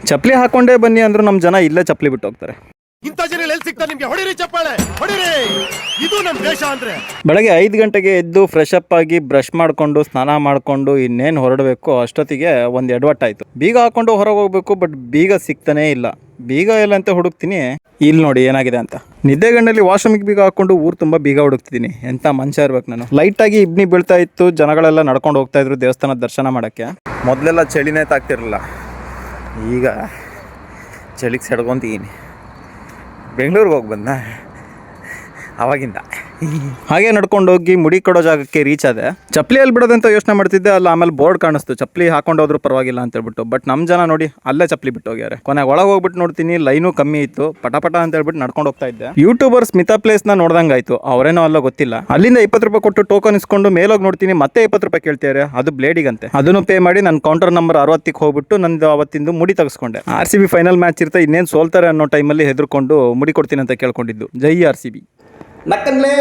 ಚಪ್ಪಲಿ ಹಾಕೊಂಡೇ ಬನ್ನಿ ಅಂದ್ರೂ ನಮ್ಮ ಜನ ಇಲ್ಲೇ ಚಪ್ಪಲಿ ಬಿಟ್ಟು ಹೋಗ್ತಾರೆ. ಇಂಥ ಜನ ಎಲ್ಲಿ ಸಿಗ್ತಾರೆ ನಿಮ್ಗೆ? ಹೊಡಿರಿ ಚಪ್ಪಾಳೆ, ಹೊಡಿರಿ. ಇದು ನಮ್ಮ ದೇಶ ಅಂದ್ರೆ. ಬೆಳಗ್ಗೆ 5 ಗಂಟೆಗೆ ಎದ್ದು ಫ್ರೆಶ್ ಅಪ್ ಆಗಿ ಬ್ರಷ್ ಮಾಡಿಕೊಂಡು ಸ್ನಾನ ಮಾಡಿಕೊಂಡು ಇನ್ನೇನು ಹೊರಡಬೇಕು ಅಷ್ಟೊತ್ತಿಗೆ ಒಂದು ಎಡವಟ್ಟಾಯಿತು. ಬೀಗ ಹಾಕೊಂಡು ಹೊರಗೆ ಹೋಗ್ಬೇಕು, ಬಟ್ ಬೀಗ ಸಿಗ್ತಾನೇ ಇಲ್ಲ. ಬೀಗ ಎಲ್ಲ ಅಂತ ಹುಡುಕ್ತೀನಿ, ಇಲ್ಲಿ ನೋಡಿ ಏನಾಗಿದೆ ಅಂತ. ನಿದ್ದೆಗಣ್ಣಲ್ಲಿ ವಾಶ್ರೂಮಿಗೆ ಬೀಗ ಹಾಕೊಂಡು ಊರು ತುಂಬ ಬೀಗ ಹುಡುಕ್ತಿದ್ದೀನಿ. ಎಂಥ ಮನುಷ್ಯ ಇರ್ಬೇಕು ನಾನು. ಲೈಟಾಗಿ ಇಬ್ನಿ ಬೀಳ್ತಾ ಇತ್ತು, ಜನಗಳೆಲ್ಲ ನಡ್ಕೊಂಡು ಹೋಗ್ತಾ ಇದ್ರು ದೇವಸ್ಥಾನದ ದರ್ಶನ ಮಾಡೋಕ್ಕೆ. ಮೊದಲೆಲ್ಲ ಚಳಿನೇ ತಾಗ್ತಿರಲಿಲ್ಲ, ಈಗ ಚಳಿಗೆ ಸೆಡ್ಕೊಂತೀನಿ. ಬೆಂಗಳೂರಿಗೆ ಹೋಗಿ ಬಂದ ಅವಾಗಿಂದ ಹಾಗೆ ನಡ್ಕೊಂಡು ಹೋಗಿ ಮುಡಿ ಕೊಡೋ ಜಾಗಕ್ಕೆ ರೀಚ್ ಆದೆ. ಚಪ್ಪಲಿಯಲ್ಲಿ ಬಿಡೋದಂತ ಯೋಚನೆ ಮಾಡ್ತಿದ್ದೆ, ಅಲ್ಲ ಆಮೇಲೆ ಬೋರ್ಡ್ ಕಾಣಿಸ್ತು ಚಪ್ಪಲಿ ಹಾಕೊಂಡು ಹೋದ್ರೂ ಪರವಾಗಿಲ್ಲ ಅಂತ ಹೇಳ್ಬಿಟ್ಟು. ಬಟ್ ನಮ್ಮ ಜನ ನೋಡಿ ಅಲ್ಲೇ ಚಪ್ಪಲಿ ಬಿಟ್ಟು ಹೋಗ್ಯಾರೆ. ಕೊನೆಗೆ ಒಳಗೆ ಹೋಗ್ಬಿಟ್ಟು ನೋಡ್ತೀನಿ, ಲೈನು ಕಮ್ಮಿ ಇತ್ತು. ಪಟ ಅಂತ ಹೇಳ್ಬಿಟ್ಟು ನಡ್ಕೊಂಡು ಹೋಗ್ತಾ ಇದ್ದೆ. ಯೂಟ್ಯೂಬರ್ ಸ್ಮಿತಾ ಪ್ಲೇಸ್ನ ನೋಡ್ದಂಗೆ ಆಯ್ತು. ಅವರೇನೋ ಅಲ್ಲ ಗೊತ್ತಿಲ್ಲ. ಅಲ್ಲಿಂದ 20 ರೂಪಾಯಿ ಕೊಟ್ಟು ಟೋಕನ್ ಇಸ್ಕೊಂಡು ಮೇಲೋಗಿ ನೋಡ್ತೀನಿ, ಮತ್ತೆ 20 ರೂಪಾಯಿ ಕೇಳ್ತಿದ್ದಾರೆ. ಅದು ಬ್ಲೇಡಿಗಂತೆ. ಅದನ್ನು ಪೇ ಮಾಡಿ ನನ್ನ ಕೌಂಟರ್ ನಂಬರ್ 60ಕ್ಕೆ ಹೋಗ್ಬಿಟ್ಟು ನಂದು ಅವತ್ತಿಂದು ಮುಡಿ ತೆಗೆಸ್ಕೊಂಡೆ. RCB ಫೈನಲ್ ಮ್ಯಾಚ್ ಇರ್ತಾ ಇನ್ನೇನು ಸೋಲ್ತಾರೆ ಅನ್ನೋ ಟೈಮಲ್ಲಿ ಹೆದರ್ಕೊಂಡು ಮುಡಿ ಕೊಡ್ತೀನಿ ಅಂತ ಕೇಳ್ಕೊಂಡಿದ್ದು. ಜೈ RCB. ನಕ್ಕನ್ಲೇ